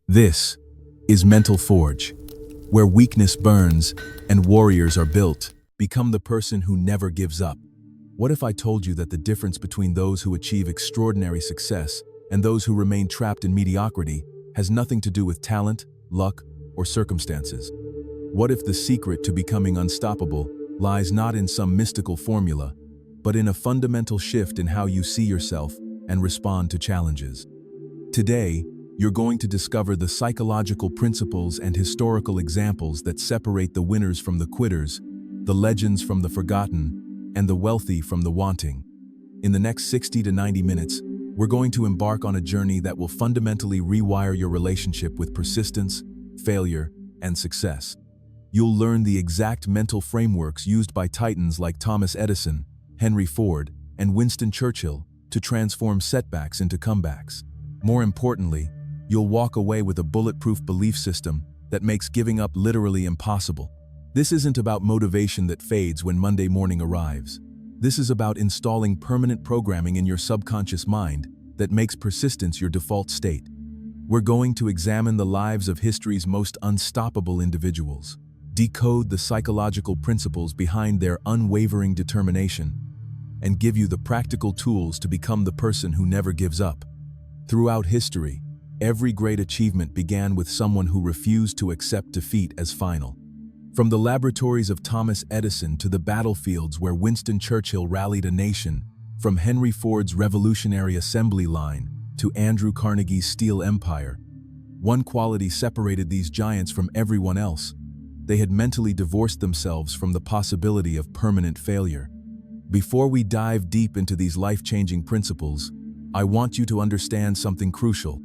This is Mental Forge, where weakness burns and warriors are built. Become the person who never gives up. What if I told you that the difference between those who achieve extraordinary success and those who remain trapped in mediocrity has nothing to do with talent, luck, or circumstances? What if the secret to becoming unstoppable lies not in some mystical formula, but in a fundamental shift in how you see yourself and respond to challenges? Today, you're going to discover the psychological principles and historical examples that separate the winners from the quitters, the legends from the forgotten, and the wealthy from the wanting. In the next 60 to 90 minutes, we're going to embark on a journey that will fundamentally rewire your relationship with persistence, failure, and success. You'll learn the exact mental frameworks used by titans like Thomas Edison, Henry Ford, and Winston Churchill to transform setbacks into comebacks. More importantly, you'll walk away with a bulletproof belief system that makes giving up literally impossible. This isn't about motivation that fades when Monday morning arrives. This is about installing permanent programming in your subconscious mind that makes persistence your default state. We're going to examine the lives of history's most unstoppable individuals, decode the psychological principles behind their unwavering determination, and give you the practical tools to become the person who never gives up. Throughout history, every great achievement began with someone who refused to accept defeat as final. From the laboratories of Thomas Edison to the battlefields where Winston Churchill rallied a nation, from Henry Ford's revolutionary assembly line to Andrew Carnegie's steel empire, one quality separated these giants from everyone else. They had mentally divorced themselves from the possibility of permanent failure. Before we dive deep into these life-changing principles, I want you to understand something crucial.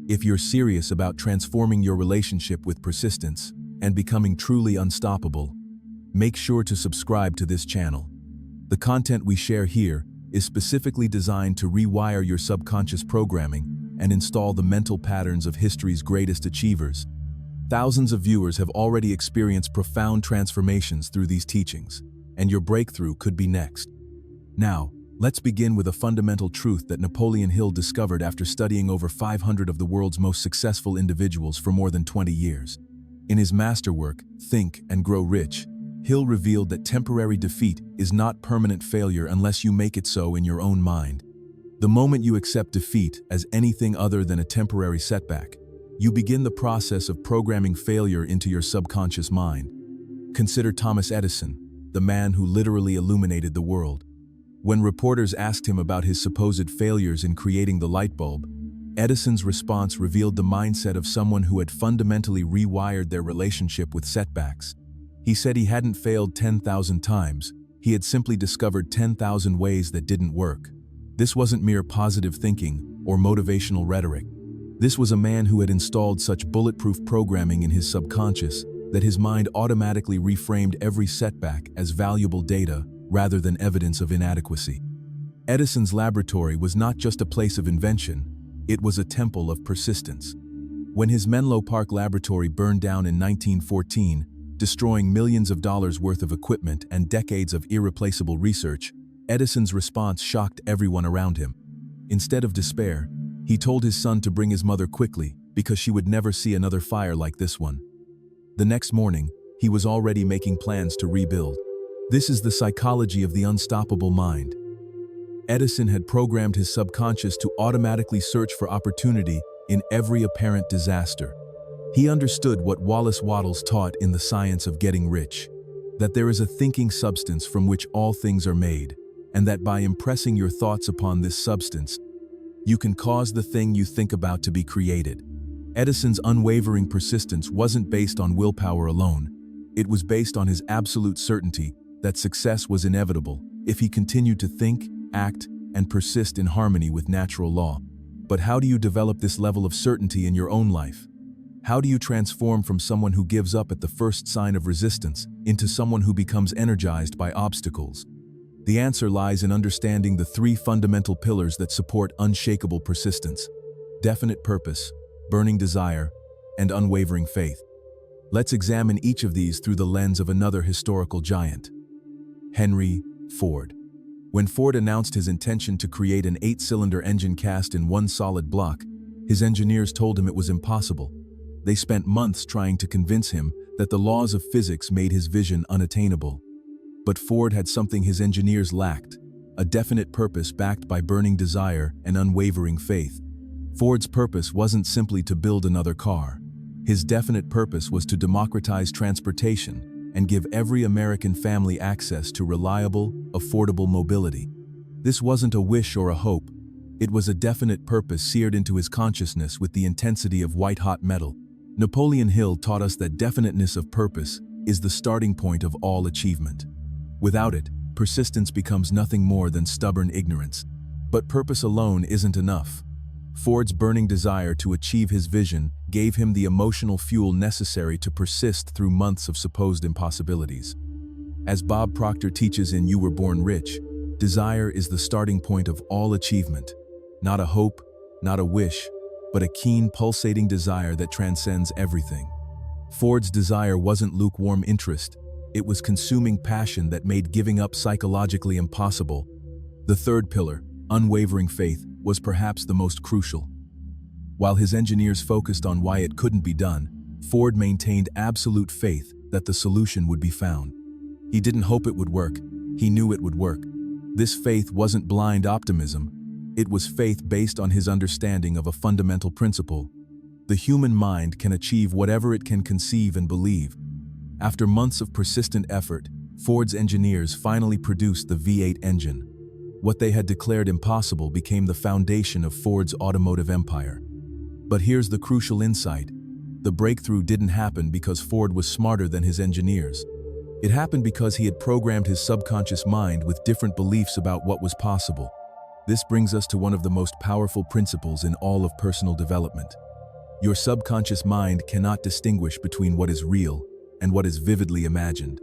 If you're serious about transforming your relationship with persistence and becoming truly unstoppable, make sure to subscribe to this channel. The content we share here is specifically designed to rewire your subconscious programming and install the mental patterns of history's greatest achievers. Thousands of viewers have already experienced profound transformations through these teachings, and your breakthrough could be next. Now, let's begin with a fundamental truth that Napoleon Hill discovered after studying over 500 of the world's most successful individuals for more than 20 years. In his masterwork, Think and Grow Rich, Hill revealed that temporary defeat is not permanent failure unless you make it so in your own mind. The moment you accept defeat as anything other than a temporary setback, you begin the process of programming failure into your subconscious mind. Consider Thomas Edison, the man who literally illuminated the world. When reporters asked him about his supposed failures in creating the light bulb, Edison's response revealed the mindset of someone who had fundamentally rewired their relationship with setbacks. He said he hadn't failed 10,000 times, he had simply discovered 10,000 ways that didn't work. This wasn't mere positive thinking or motivational rhetoric. This was a man who had installed such bulletproof programming in his subconscious that his mind automatically reframed every setback as valuable data rather than evidence of inadequacy. Edison's laboratory was not just a place of invention, it was a temple of persistence. When his Menlo Park laboratory burned down in 1914, destroying millions of dollars worth of equipment and decades of irreplaceable research, Edison's response shocked everyone around him. Instead of despair, he told his son to bring his mother quickly because she would never see another fire like this one. The next morning, he was already making plans to rebuild. This is the psychology of the unstoppable mind. Edison had programmed his subconscious to automatically search for opportunity in every apparent disaster. He understood what Wallace Wattles taught in The Science of Getting Rich, that there is a thinking substance from which all things are made, and that by impressing your thoughts upon this substance, you can cause the thing you think about to be created. Edison's unwavering persistence wasn't based on willpower alone. It was based on his absolute certainty that success was inevitable if he continued to think, act, and persist in harmony with natural law. But how do you develop this level of certainty in your own life? How do you transform from someone who gives up at the first sign of resistance into someone who becomes energized by obstacles? The answer lies in understanding the three fundamental pillars that support unshakable persistence: definite purpose, burning desire, and unwavering faith. Let's examine each of these through the lens of another historical giant, Henry Ford. When Ford announced his intention to create an 8-cylinder engine cast in one solid block, his engineers told him it was impossible. They spent months trying to convince him that the laws of physics made his vision unattainable. But Ford had something his engineers lacked, a definite purpose backed by burning desire and unwavering faith. Ford's purpose wasn't simply to build another car. His definite purpose was to democratize transportation and give every American family access to reliable, affordable mobility. This wasn't a wish or a hope. It was a definite purpose seared into his consciousness with the intensity of white-hot metal. Napoleon Hill taught us that definiteness of purpose is the starting point of all achievement. Without it, persistence becomes nothing more than stubborn ignorance. But purpose alone isn't enough. Ford's burning desire to achieve his vision gave him the emotional fuel necessary to persist through months of supposed impossibilities. As Bob Proctor teaches in You Were Born Rich, desire is the starting point of all achievement. Not a hope, not a wish, but a keen, pulsating desire that transcends everything. Ford's desire wasn't lukewarm interest. It was consuming passion that made giving up psychologically impossible. The third pillar, unwavering faith, was perhaps the most crucial. While his engineers focused on why it couldn't be done, Ford maintained absolute faith that the solution would be found. He didn't hope it would work. He knew it would work. This faith wasn't blind optimism. It was faith based on his understanding of a fundamental principle. The human mind can achieve whatever it can conceive and believe. After months of persistent effort, Ford's engineers finally produced the V8 engine. What they had declared impossible became the foundation of Ford's automotive empire. But here's the crucial insight. The breakthrough didn't happen because Ford was smarter than his engineers. It happened because he had programmed his subconscious mind with different beliefs about what was possible. This brings us to one of the most powerful principles in all of personal development. Your subconscious mind cannot distinguish between what is real and what is vividly imagined.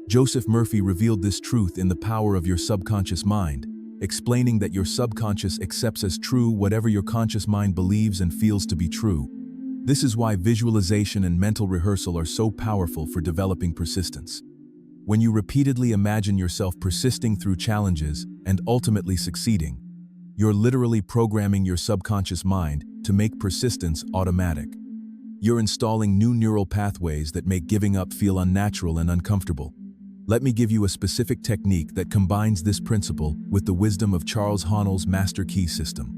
Joseph Murphy revealed this truth in The Power of Your Subconscious Mind, explaining that your subconscious accepts as true whatever your conscious mind believes and feels to be true. This is why visualization and mental rehearsal are so powerful for developing persistence. When you repeatedly imagine yourself persisting through challenges and ultimately succeeding, you're literally programming your subconscious mind to make persistence automatic. You're installing new neural pathways that make giving up feel unnatural and uncomfortable. Let me give you a specific technique that combines this principle with the wisdom of Charles Haanel's Master Key system.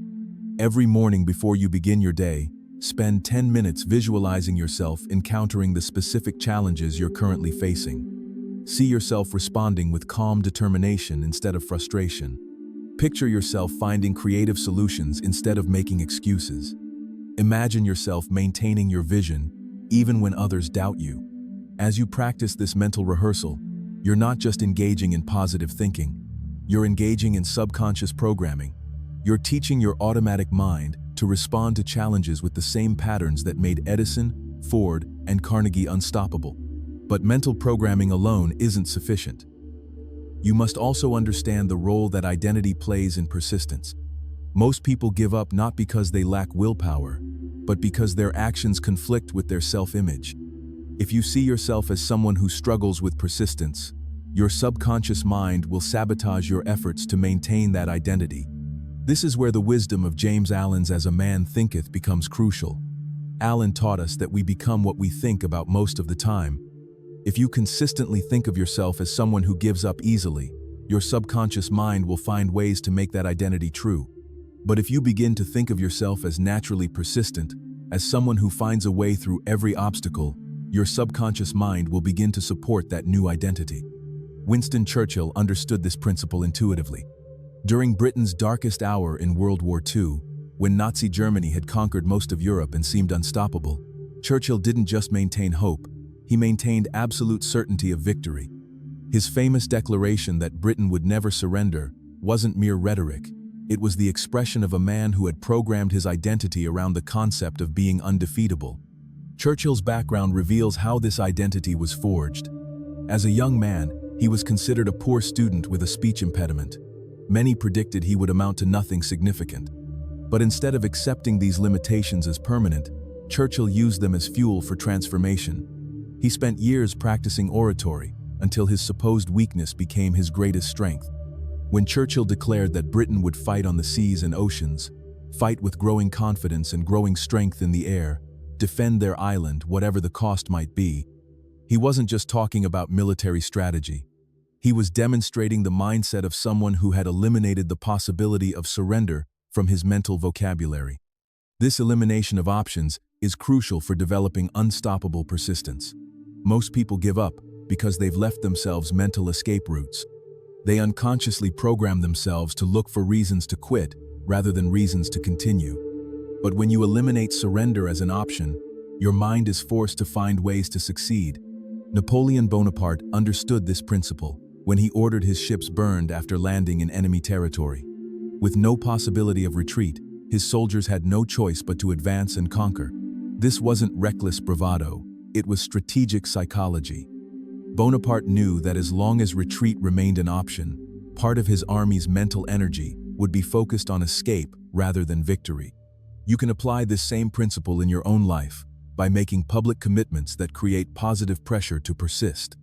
Every morning before you begin your day, spend 10 minutes visualizing yourself encountering the specific challenges you're currently facing. See yourself responding with calm determination instead of frustration. Picture yourself finding creative solutions instead of making excuses. Imagine yourself maintaining your vision, even when others doubt you. As you practice this mental rehearsal, you're not just engaging in positive thinking, you're engaging in subconscious programming. You're teaching your automatic mind to respond to challenges with the same patterns that made Edison, Ford, and Carnegie unstoppable. But mental programming alone isn't sufficient. You must also understand the role that identity plays in persistence. Most people give up not because they lack willpower, but because their actions conflict with their self-image. If you see yourself as someone who struggles with persistence, your subconscious mind will sabotage your efforts to maintain that identity. This is where the wisdom of James Allen's "As a Man Thinketh" becomes crucial. Allen taught us that we become what we think about most of the time. If you consistently think of yourself as someone who gives up easily, your subconscious mind will find ways to make that identity true. But if you begin to think of yourself as naturally persistent, as someone who finds a way through every obstacle, your subconscious mind will begin to support that new identity. Winston Churchill understood this principle intuitively. During Britain's darkest hour in World War II, when Nazi Germany had conquered most of Europe and seemed unstoppable, Churchill didn't just maintain hope, he maintained absolute certainty of victory. His famous declaration that Britain would never surrender wasn't mere rhetoric. It was the expression of a man who had programmed his identity around the concept of being undefeatable. Churchill's background reveals how this identity was forged. As a young man, he was considered a poor student with a speech impediment. Many predicted he would amount to nothing significant. But instead of accepting these limitations as permanent, Churchill used them as fuel for transformation. He spent years practicing oratory until his supposed weakness became his greatest strength. When Churchill declared that Britain would fight on the seas and oceans, fight with growing confidence and growing strength in the air, defend their island, whatever the cost might be. He wasn't just talking about military strategy. He was demonstrating the mindset of someone who had eliminated the possibility of surrender from his mental vocabulary. This elimination of options is crucial for developing unstoppable persistence. Most people give up because they've left themselves mental escape routes. They unconsciously program themselves to look for reasons to quit rather than reasons to continue. But when you eliminate surrender as an option, your mind is forced to find ways to succeed. Napoleon Bonaparte understood this principle when he ordered his ships burned after landing in enemy territory. With no possibility of retreat, his soldiers had no choice but to advance and conquer. This wasn't reckless bravado, it was strategic psychology. Bonaparte knew that as long as retreat remained an option, part of his army's mental energy would be focused on escape rather than victory. You can apply this same principle in your own life by making public commitments that create positive pressure to persist.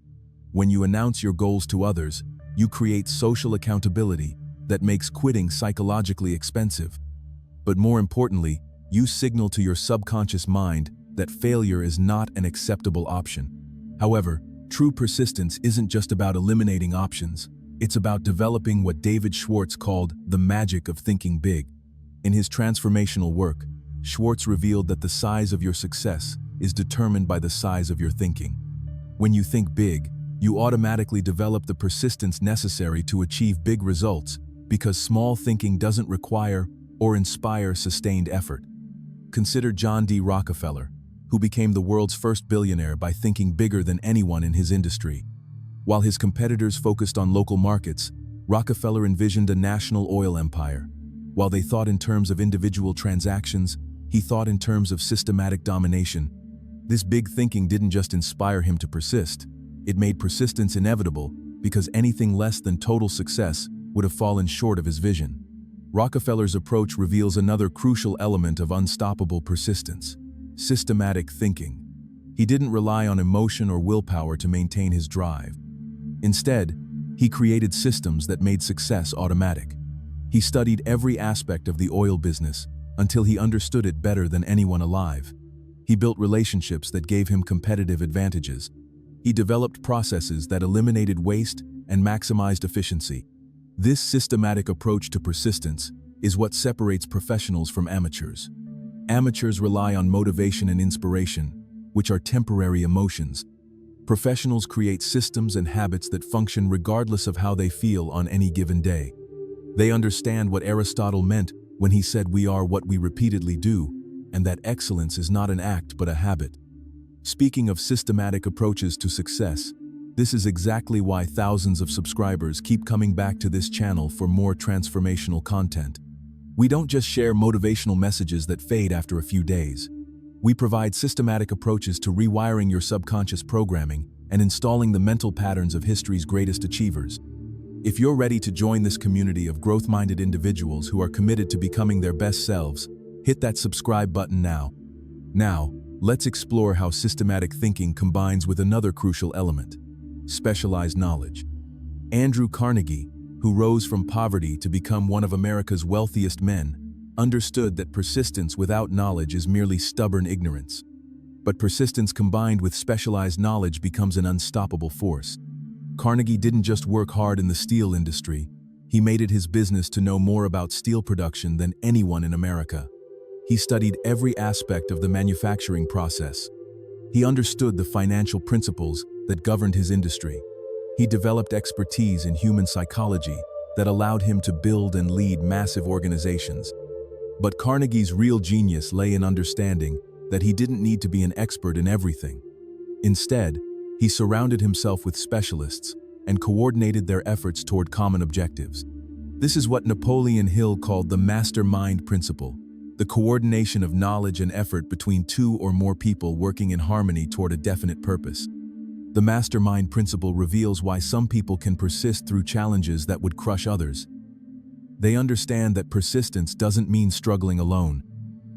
When you announce your goals to others, you create social accountability that makes quitting psychologically expensive. But more importantly, you signal to your subconscious mind that failure is not an acceptable option. However, true persistence isn't just about eliminating options. It's about developing what David Schwartz called the magic of thinking big. In his transformational work, Schwartz revealed that the size of your success is determined by the size of your thinking. When you think big, you automatically develop the persistence necessary to achieve big results because small thinking doesn't require or inspire sustained effort. Consider John D. Rockefeller, who became the world's first billionaire by thinking bigger than anyone in his industry. While his competitors focused on local markets, Rockefeller envisioned a national oil empire. While they thought in terms of individual transactions, he thought in terms of systematic domination. This big thinking didn't just inspire him to persist, it made persistence inevitable because anything less than total success would have fallen short of his vision. Rockefeller's approach reveals another crucial element of unstoppable persistence: systematic thinking. He didn't rely on emotion or willpower to maintain his drive. Instead, he created systems that made success automatic. He studied every aspect of the oil business until he understood it better than anyone alive. He built relationships that gave him competitive advantages. He developed processes that eliminated waste and maximized efficiency. This systematic approach to persistence is what separates professionals from amateurs. Amateurs rely on motivation and inspiration, which are temporary emotions. Professionals create systems and habits that function regardless of how they feel on any given day. They understand what Aristotle meant when he said we are what we repeatedly do, and that excellence is not an act but a habit. Speaking of systematic approaches to success, this is exactly why thousands of subscribers keep coming back to this channel for more transformational content. We don't just share motivational messages that fade after a few days. We provide systematic approaches to rewiring your subconscious programming and installing the mental patterns of history's greatest achievers. If you're ready to join this community of growth-minded individuals who are committed to becoming their best selves, hit that subscribe button now. Now, let's explore how systematic thinking combines with another crucial element: specialized knowledge. Andrew Carnegie, who rose from poverty to become one of America's wealthiest men, understood that persistence without knowledge is merely stubborn ignorance. But persistence combined with specialized knowledge becomes an unstoppable force. Carnegie didn't just work hard in the steel industry, he made it his business to know more about steel production than anyone in America. He studied every aspect of the manufacturing process. He understood the financial principles that governed his industry. He developed expertise in human psychology that allowed him to build and lead massive organizations. But Carnegie's real genius lay in understanding that he didn't need to be an expert in everything. Instead, he surrounded himself with specialists and coordinated their efforts toward common objectives. This is what Napoleon Hill called the mastermind principle, the coordination of knowledge and effort between two or more people working in harmony toward a definite purpose. The mastermind principle reveals why some people can persist through challenges that would crush others. They understand that persistence doesn't mean struggling alone.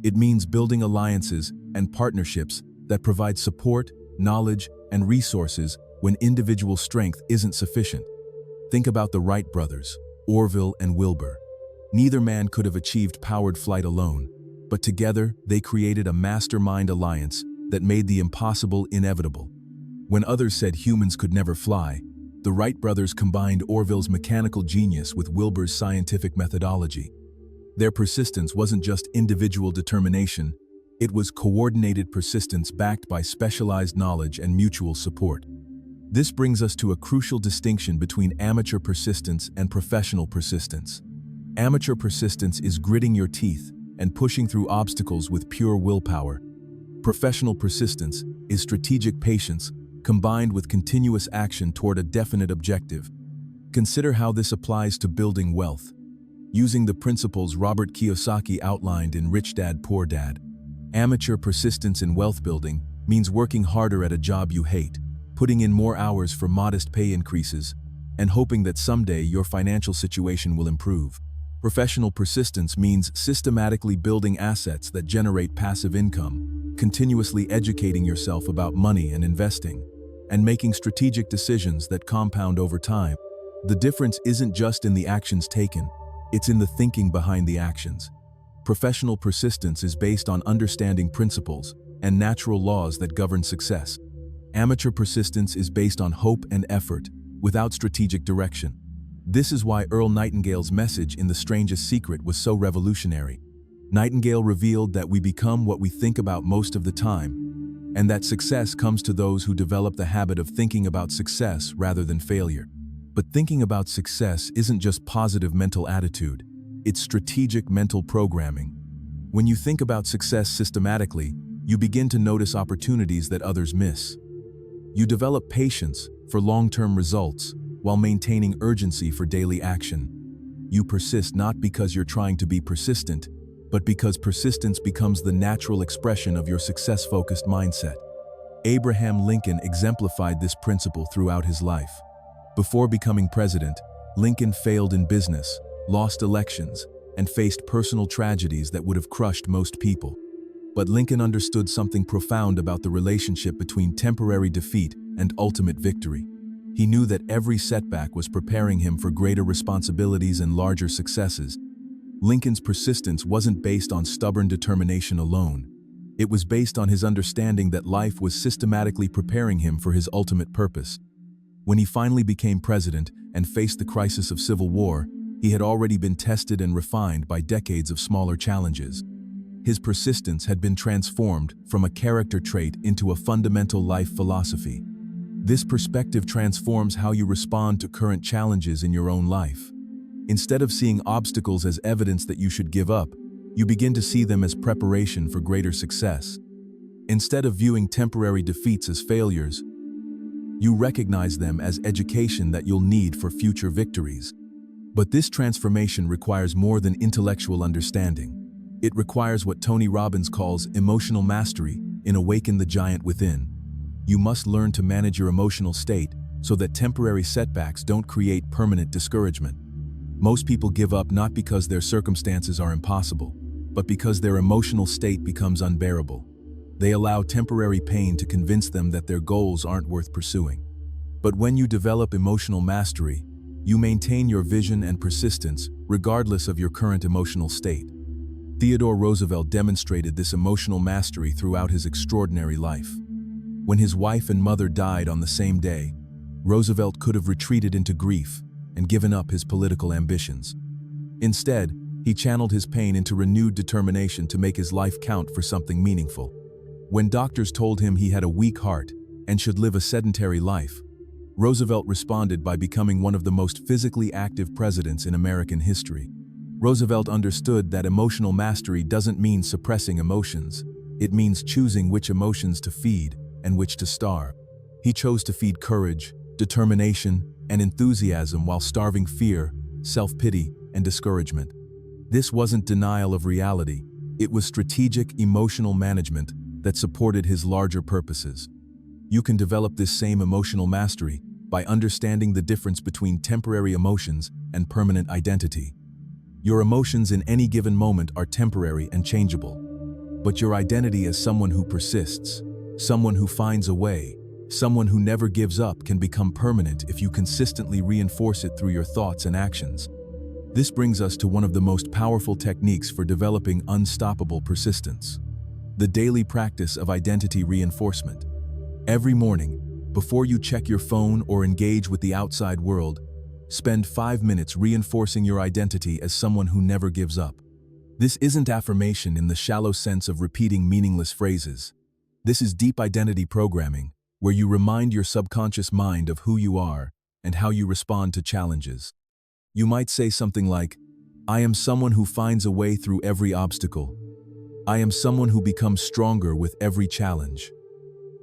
It means building alliances and partnerships that provide support, knowledge, and resources when individual strength isn't sufficient. Think about the Wright brothers, Orville and Wilbur. Neither man could have achieved powered flight alone. but together they created a mastermind alliance that made the impossible inevitable. When others said humans could never fly, the Wright brothers combined Orville's mechanical genius with Wilbur's scientific methodology. Their persistence wasn't just individual determination, it was coordinated persistence backed by specialized knowledge and mutual support. This brings us to a crucial distinction between amateur persistence and professional persistence. Amateur persistence is gritting your teeth and pushing through obstacles with pure willpower. Professional persistence is strategic patience combined with continuous action toward a definite objective. Consider how this applies to building wealth. Using the principles Robert Kiyosaki outlined in Rich Dad, Poor Dad, amateur persistence in wealth building means working harder at a job you hate, putting in more hours for modest pay increases, and hoping that someday your financial situation will improve. Professional persistence means systematically building assets that generate passive income, continuously educating yourself about money and investing, and making strategic decisions that compound over time. The difference isn't just in the actions taken, it's in the thinking behind the actions. Professional persistence is based on understanding principles and natural laws that govern success. Amateur persistence is based on hope and effort, without strategic direction. This is why Earl Nightingale's message in The Strangest Secret was so revolutionary. Nightingale revealed that we become what we think about most of the time, and that success comes to those who develop the habit of thinking about success rather than failure. But thinking about success isn't just positive mental attitude, it's strategic mental programming. When you think about success systematically, you begin to notice opportunities that others miss. You develop patience for long-term results while maintaining urgency for daily action. You persist not because you're trying to be persistent, but because persistence becomes the natural expression of your success-focused mindset. Abraham Lincoln exemplified this principle throughout his life. Before becoming president, Lincoln failed in business, lost elections, and faced personal tragedies that would have crushed most people. But Lincoln understood something profound about the relationship between temporary defeat and ultimate victory. He knew that every setback was preparing him for greater responsibilities and larger successes. Lincoln's persistence wasn't based on stubborn determination alone. It was based on his understanding that life was systematically preparing him for his ultimate purpose. When he finally became president and faced the crisis of civil war, he had already been tested and refined by decades of smaller challenges. His persistence had been transformed from a character trait into a fundamental life philosophy. This perspective transforms how you respond to current challenges in your own life. Instead of seeing obstacles as evidence that you should give up, you begin to see them as preparation for greater success. Instead of viewing temporary defeats as failures, you recognize them as education that you'll need for future victories. But this transformation requires more than intellectual understanding. It requires what Tony Robbins calls emotional mastery in Awaken the Giant Within. You must learn to manage your emotional state so that temporary setbacks don't create permanent discouragement. Most people give up not because their circumstances are impossible, but because their emotional state becomes unbearable. They allow temporary pain to convince them that their goals aren't worth pursuing. But when you develop emotional mastery, you maintain your vision and persistence regardless of your current emotional state. Theodore Roosevelt demonstrated this emotional mastery throughout his extraordinary life. When his wife and mother died on the same day, Roosevelt could have retreated into grief and given up his political ambitions. Instead, he channeled his pain into renewed determination to make his life count for something meaningful. When doctors told him he had a weak heart and should live a sedentary life, Roosevelt responded by becoming one of the most physically active presidents in American history. Roosevelt understood that emotional mastery doesn't mean suppressing emotions. It means choosing which emotions to feed and which to starve. He chose to feed courage, determination, and enthusiasm while starving fear, self-pity, and discouragement. This wasn't denial of reality. It was strategic emotional management that supported his larger purposes. You can develop this same emotional mastery by understanding the difference between temporary emotions and permanent identity. Your emotions in any given moment are temporary and changeable, but your identity as someone who persists, someone who finds a way, someone who never gives up can become permanent if you consistently reinforce it through your thoughts and actions. This brings us to one of the most powerful techniques for developing unstoppable persistence: the daily practice of identity reinforcement. Every morning, before you check your phone or engage with the outside world, spend 5 minutes reinforcing your identity as someone who never gives up. This isn't affirmation in the shallow sense of repeating meaningless phrases. This is deep identity programming, where you remind your subconscious mind of who you are and how you respond to challenges. You might say something like, "I am someone who finds a way through every obstacle. I am someone who becomes stronger with every challenge.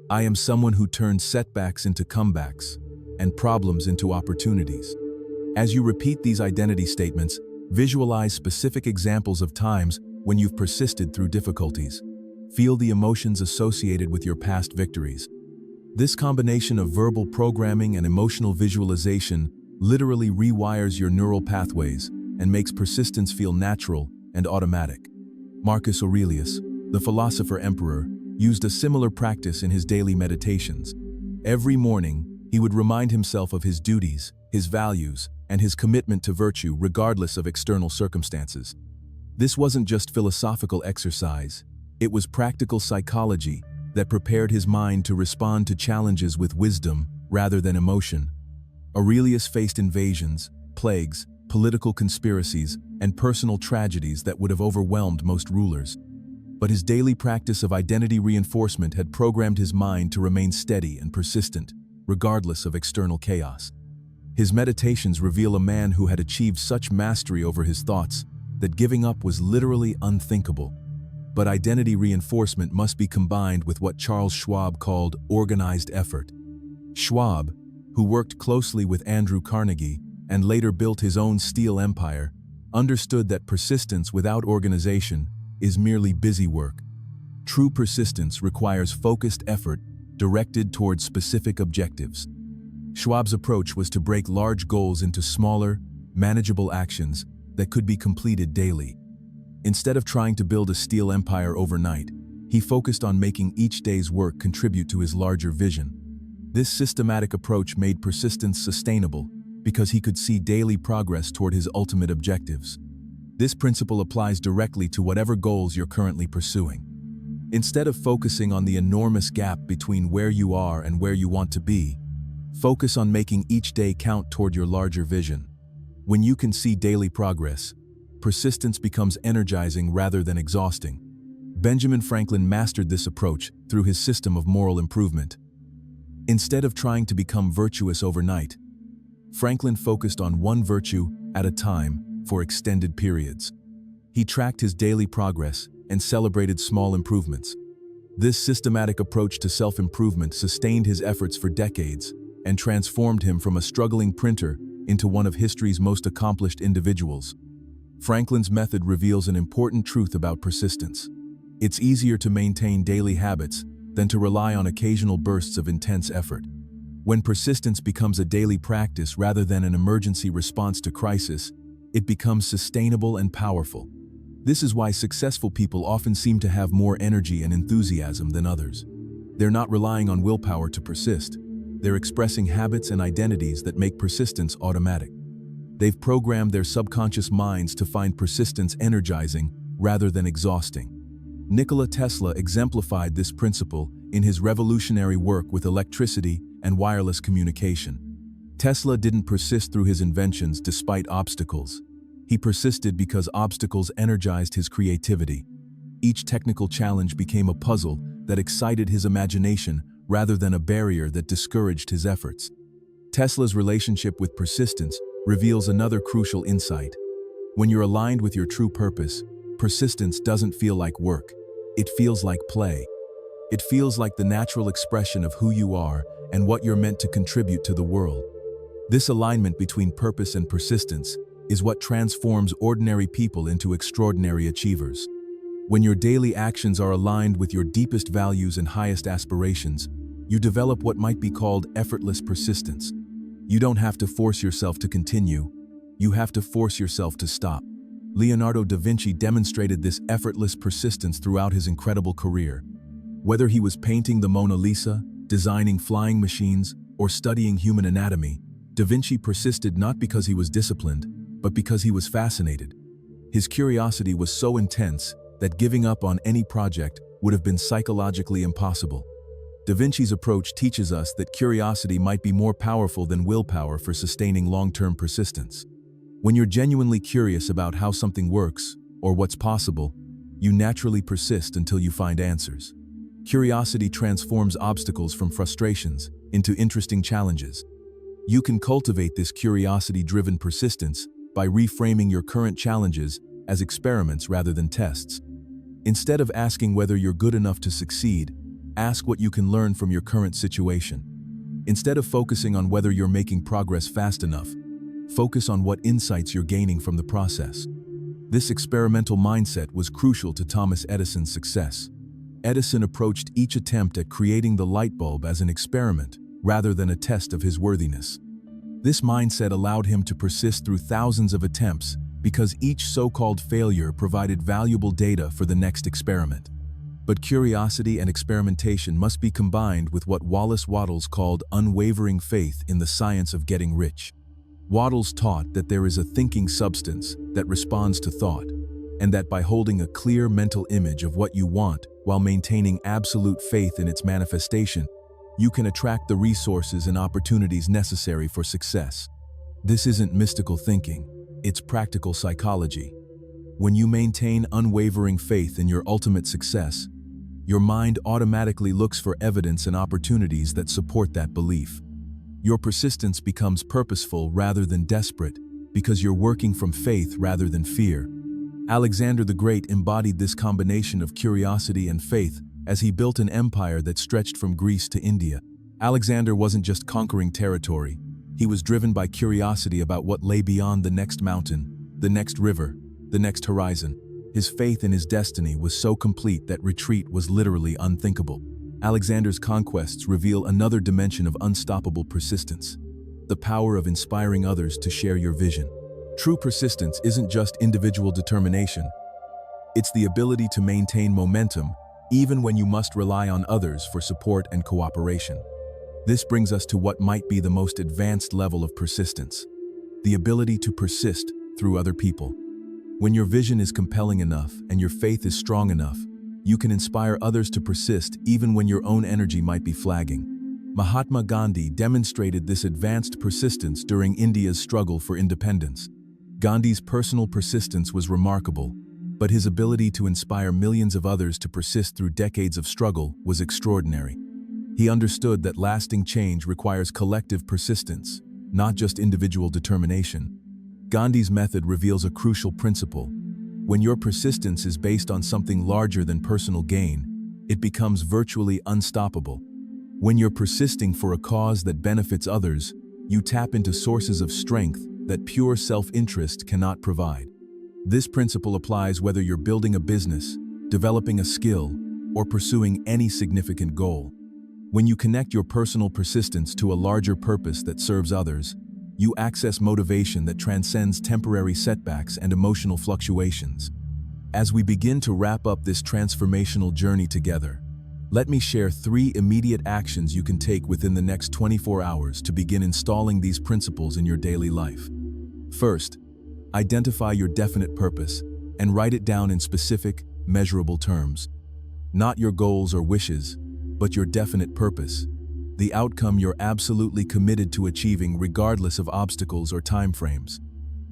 I am someone who turns setbacks into comebacks and problems into opportunities." As you repeat these identity statements, visualize specific examples of times when you've persisted through difficulties. Feel the emotions associated with your past victories. This combination of verbal programming and emotional visualization literally rewires your neural pathways and makes persistence feel natural and automatic. Marcus Aurelius, the philosopher emperor, used a similar practice in his daily meditations. Every morning, he would remind himself of his duties, his values, and his commitment to virtue regardless of external circumstances. This wasn't just philosophical exercise, it was practical psychology that prepared his mind to respond to challenges with wisdom rather than emotion. Aurelius faced invasions, plagues, political conspiracies, and personal tragedies that would have overwhelmed most rulers. But his daily practice of identity reinforcement had programmed his mind to remain steady and persistent, regardless of external chaos. His meditations reveal a man who had achieved such mastery over his thoughts that giving up was literally unthinkable. But identity reinforcement must be combined with what Charles Schwab called organized effort. Schwab, who worked closely with Andrew Carnegie and later built his own steel empire, understood that persistence without organization is merely busy work. True persistence requires focused effort directed towards specific objectives. Schwab's approach was to break large goals into smaller, manageable actions that could be completed daily. Instead of trying to build a steel empire overnight, he focused on making each day's work contribute to his larger vision. This systematic approach made persistence sustainable because he could see daily progress toward his ultimate objectives. This principle applies directly to whatever goals you're currently pursuing. Instead of focusing on the enormous gap between where you are and where you want to be, focus on making each day count toward your larger vision. When you can see daily progress, persistence becomes energizing rather than exhausting. Benjamin Franklin mastered this approach through his system of moral improvement. Instead of trying to become virtuous overnight, Franklin focused on one virtue at a time for extended periods. He tracked his daily progress and celebrated small improvements. This systematic approach to self-improvement sustained his efforts for decades and transformed him from a struggling printer into one of history's most accomplished individuals. Franklin's method reveals an important truth about persistence. It's easier to maintain daily habits than to rely on occasional bursts of intense effort. When persistence becomes a daily practice rather than an emergency response to crisis, it becomes sustainable and powerful. This is why successful people often seem to have more energy and enthusiasm than others. They're not relying on willpower to persist. They're expressing habits and identities that make persistence automatic. They've programmed their subconscious minds to find persistence energizing rather than exhausting. Nikola Tesla exemplified this principle in his revolutionary work with electricity and wireless communication. Tesla didn't persist through his inventions despite obstacles. He persisted because obstacles energized his creativity. Each technical challenge became a puzzle that excited his imagination rather than a barrier that discouraged his efforts. Tesla's relationship with persistence reveals another crucial insight. When you're aligned with your true purpose, persistence doesn't feel like work. It feels like play. It feels like the natural expression of who you are and what you're meant to contribute to the world. This alignment between purpose and persistence is what transforms ordinary people into extraordinary achievers. When your daily actions are aligned with your deepest values and highest aspirations, you develop what might be called effortless persistence. You don't have to force yourself to continue, you have to force yourself to stop. Leonardo da Vinci demonstrated this effortless persistence throughout his incredible career. Whether he was painting the Mona Lisa, designing flying machines, or studying human anatomy, da Vinci persisted not because he was disciplined, but because he was fascinated. His curiosity was so intense that giving up on any project would have been psychologically impossible. Da Vinci's approach teaches us that curiosity might be more powerful than willpower for sustaining long-term persistence. When you're genuinely curious about how something works, or what's possible, you naturally persist until you find answers. Curiosity transforms obstacles from frustrations into interesting challenges. You can cultivate this curiosity-driven persistence by reframing your current challenges as experiments rather than tests. Instead of asking whether you're good enough to succeed, ask what you can learn from your current situation. Instead of focusing on whether you're making progress fast enough, focus on what insights you're gaining from the process. This experimental mindset was crucial to Thomas Edison's success. Edison approached each attempt at creating the light bulb as an experiment rather than a test of his worthiness. This mindset allowed him to persist through thousands of attempts because each so-called failure provided valuable data for the next experiment. But curiosity and experimentation must be combined with what Wallace Wattles called unwavering faith in the science of getting rich. Wattles taught that there is a thinking substance that responds to thought, and that by holding a clear mental image of what you want while maintaining absolute faith in its manifestation, you can attract the resources and opportunities necessary for success. This isn't mystical thinking, it's practical psychology. When you maintain unwavering faith in your ultimate success, your mind automatically looks for evidence and opportunities that support that belief. Your persistence becomes purposeful rather than desperate because you're working from faith rather than fear. Alexander the Great embodied this combination of curiosity and faith as he built an empire that stretched from Greece to India. Alexander wasn't just conquering territory, he was driven by curiosity about what lay beyond the next mountain, the next river, the next horizon. His faith in his destiny was so complete that retreat was literally unthinkable. Alexander's conquests reveal another dimension of unstoppable persistence, the power of inspiring others to share your vision. True persistence isn't just individual determination, it's the ability to maintain momentum even when you must rely on others for support and cooperation. This brings us to what might be the most advanced level of persistence, the ability to persist through other people. When your vision is compelling enough and your faith is strong enough, you can inspire others to persist even when your own energy might be flagging. Mahatma Gandhi demonstrated this advanced persistence during India's struggle for independence. Gandhi's personal persistence was remarkable, but his ability to inspire millions of others to persist through decades of struggle was extraordinary. He understood that lasting change requires collective persistence, not just individual determination. Gandhi's method reveals a crucial principle. When your persistence is based on something larger than personal gain, it becomes virtually unstoppable. When you're persisting for a cause that benefits others, you tap into sources of strength that pure self-interest cannot provide. This principle applies whether you're building a business, developing a skill, or pursuing any significant goal. When you connect your personal persistence to a larger purpose that serves others, you access motivation that transcends temporary setbacks and emotional fluctuations. As we begin to wrap up this transformational journey together, let me share 3 immediate actions you can take within the next 24 hours to begin installing these principles in your daily life. First, identify your definite purpose and write it down in specific, measurable terms. Not your goals or wishes, but your definite purpose, the outcome you're absolutely committed to achieving regardless of obstacles or timeframes.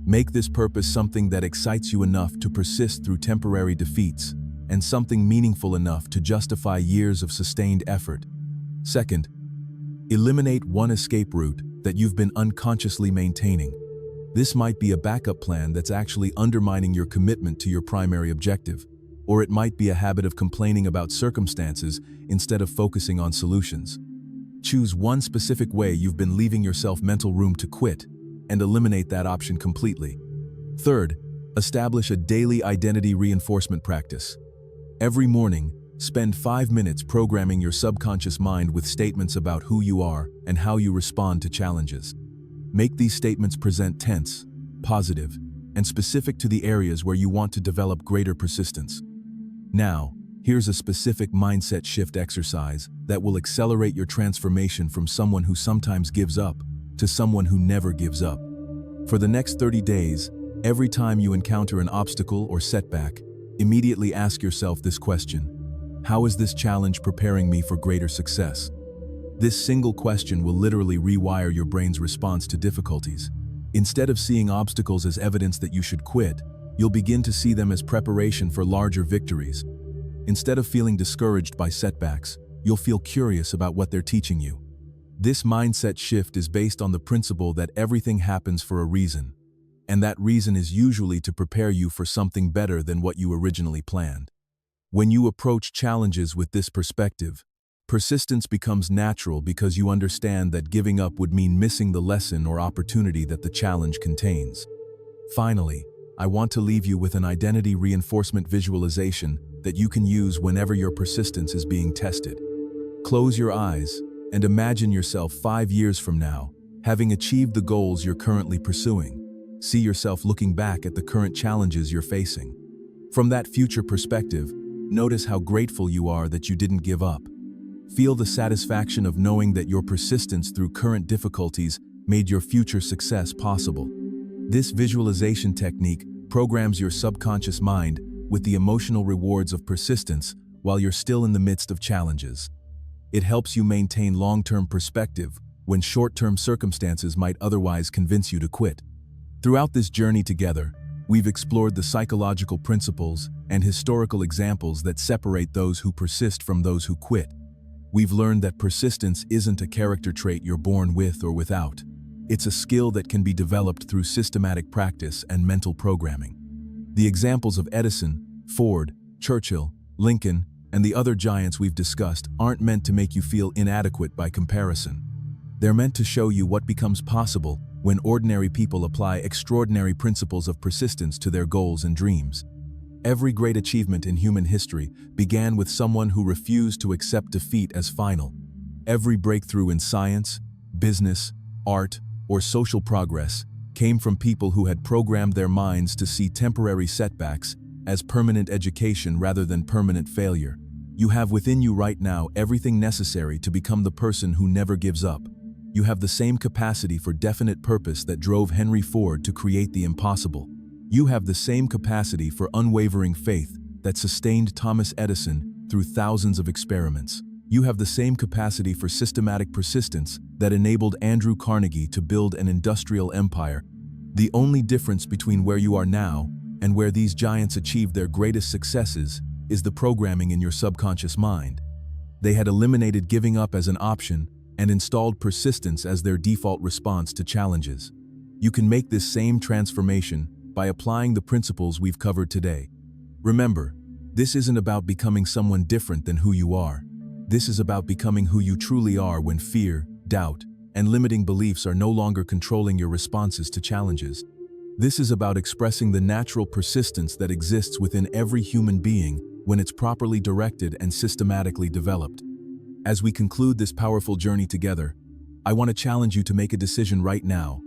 Make this purpose something that excites you enough to persist through temporary defeats, and something meaningful enough to justify years of sustained effort. Second, eliminate one escape route that you've been unconsciously maintaining. This might be a backup plan that's actually undermining your commitment to your primary objective, or it might be a habit of complaining about circumstances instead of focusing on solutions. Choose one specific way you've been leaving yourself mental room to quit, and eliminate that option completely. Third, establish a daily identity reinforcement practice. Every morning, spend 5 minutes programming your subconscious mind with statements about who you are and how you respond to challenges. Make these statements present tense, positive, and specific to the areas where you want to develop greater persistence. Now, here's a specific mindset shift exercise that will accelerate your transformation from someone who sometimes gives up to someone who never gives up. For the next 30 days, Every time you encounter an obstacle or setback, immediately ask yourself this question: how is this challenge preparing me for greater success? This single question will literally rewire your brain's response to difficulties. Instead of seeing obstacles as evidence that you should quit, you'll begin to see them as preparation for larger victories. Instead of feeling discouraged by setbacks, you'll feel curious about what they're teaching you. This mindset shift is based on the principle that everything happens for a reason, and that reason is usually to prepare you for something better than what you originally planned. When you approach challenges with this perspective, persistence becomes natural because you understand that giving up would mean missing the lesson or opportunity that the challenge contains. Finally, I want to leave you with an identity reinforcement visualization that you can use whenever your persistence is being tested. Close your eyes and imagine yourself 5 years from now, having achieved the goals you're currently pursuing. See yourself looking back at the current challenges you're facing. From that future perspective, notice how grateful you are that you didn't give up. Feel the satisfaction of knowing that your persistence through current difficulties made your future success possible. This visualization technique programs your subconscious mind with the emotional rewards of persistence while you're still in the midst of challenges. It helps you maintain long-term perspective when short-term circumstances might otherwise convince you to quit. Throughout this journey together, we've explored the psychological principles and historical examples that separate those who persist from those who quit. We've learned that persistence isn't a character trait you're born with or without. It's a skill that can be developed through systematic practice and mental programming. The examples of Edison, Ford, Churchill, Lincoln, and the other giants we've discussed aren't meant to make you feel inadequate by comparison. They're meant to show you what becomes possible when ordinary people apply extraordinary principles of persistence to their goals and dreams. Every great achievement in human history began with someone who refused to accept defeat as final. Every breakthrough in science, business, art, or social progress came from people who had programmed their minds to see temporary setbacks as permanent education rather than permanent failure. You have within you right now everything necessary to become the person who never gives up. You have the same capacity for definite purpose that drove Henry Ford to create the impossible. You have the same capacity for unwavering faith that sustained Thomas Edison through thousands of experiments. You have the same capacity for systematic persistence that enabled Andrew Carnegie to build an industrial empire. The only difference between where you are now and where these giants achieved their greatest successes is the programming in your subconscious mind. They had eliminated giving up as an option and installed persistence as their default response to challenges. You can make this same transformation by applying the principles we've covered today. Remember, this isn't about becoming someone different than who you are. This is about becoming who you truly are when fear, doubt, and limiting beliefs are no longer controlling your responses to challenges. This is about expressing the natural persistence that exists within every human being when it's properly directed and systematically developed. As we conclude this powerful journey together, I want to challenge you to make a decision right now.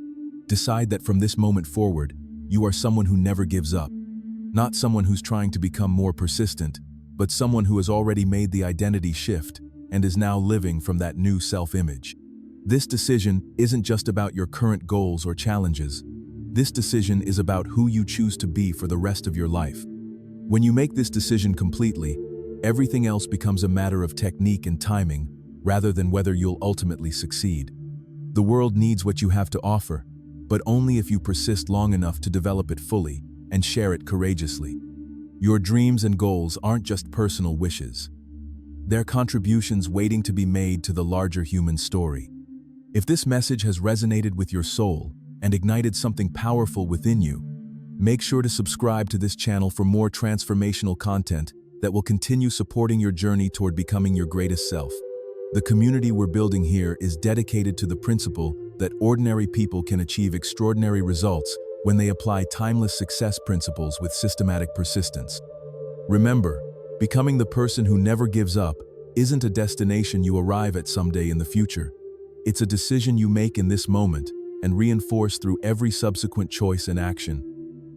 Decide that from this moment forward, you are someone who never gives up. Not someone who's trying to become more persistent, but someone who has already made the identity shift and is now living from that new self-image. This decision isn't just about your current goals or challenges. This decision is about who you choose to be for the rest of your life. When you make this decision completely, everything else becomes a matter of technique and timing rather than whether you'll ultimately succeed. The world needs what you have to offer, but only if you persist long enough to develop it fully and share it courageously. Your dreams and goals aren't just personal wishes. They're contributions waiting to be made to the larger human story. If this message has resonated with your soul and ignited something powerful within you, make sure to subscribe to this channel for more transformational content that will continue supporting your journey toward becoming your greatest self. The community we're building here is dedicated to the principle that ordinary people can achieve extraordinary results when they apply timeless success principles with systematic persistence. Remember, becoming the person who never gives up isn't a destination you arrive at someday in the future. It's a decision you make in this moment and reinforce through every subsequent choice and action.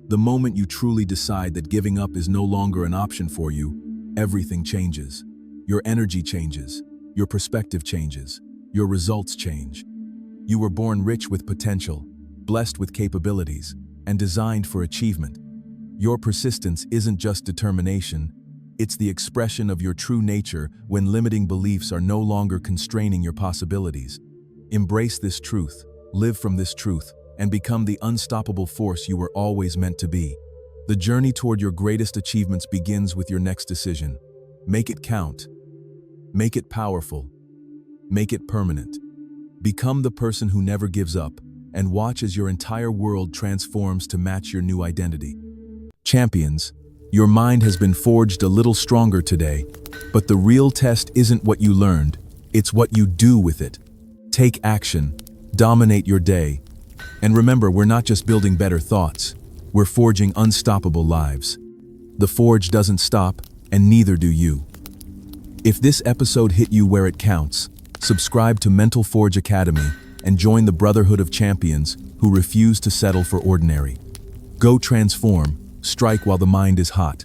The moment you truly decide that giving up is no longer an option for you, everything changes. Your energy changes, your perspective changes, your results change. You were born rich with potential, blessed with capabilities, and designed for achievement. Your persistence isn't just determination, it's the expression of your true nature when limiting beliefs are no longer constraining your possibilities. Embrace this truth, live from this truth, and become the unstoppable force you were always meant to be. The journey toward your greatest achievements begins with your next decision. Make it count. Make it powerful. Make it permanent. Become the person who never gives up, and watch as your entire world transforms to match your new identity. Champions, your mind has been forged a little stronger today, but the real test isn't what you learned, it's what you do with it. Take action, dominate your day, and remember, we're not just building better thoughts, we're forging unstoppable lives. The forge doesn't stop, and neither do you. If this episode hit you where it counts, subscribe to Mental Forge Academy and join the Brotherhood of Champions who refuse to settle for ordinary. Go transform, strike while the mind is hot.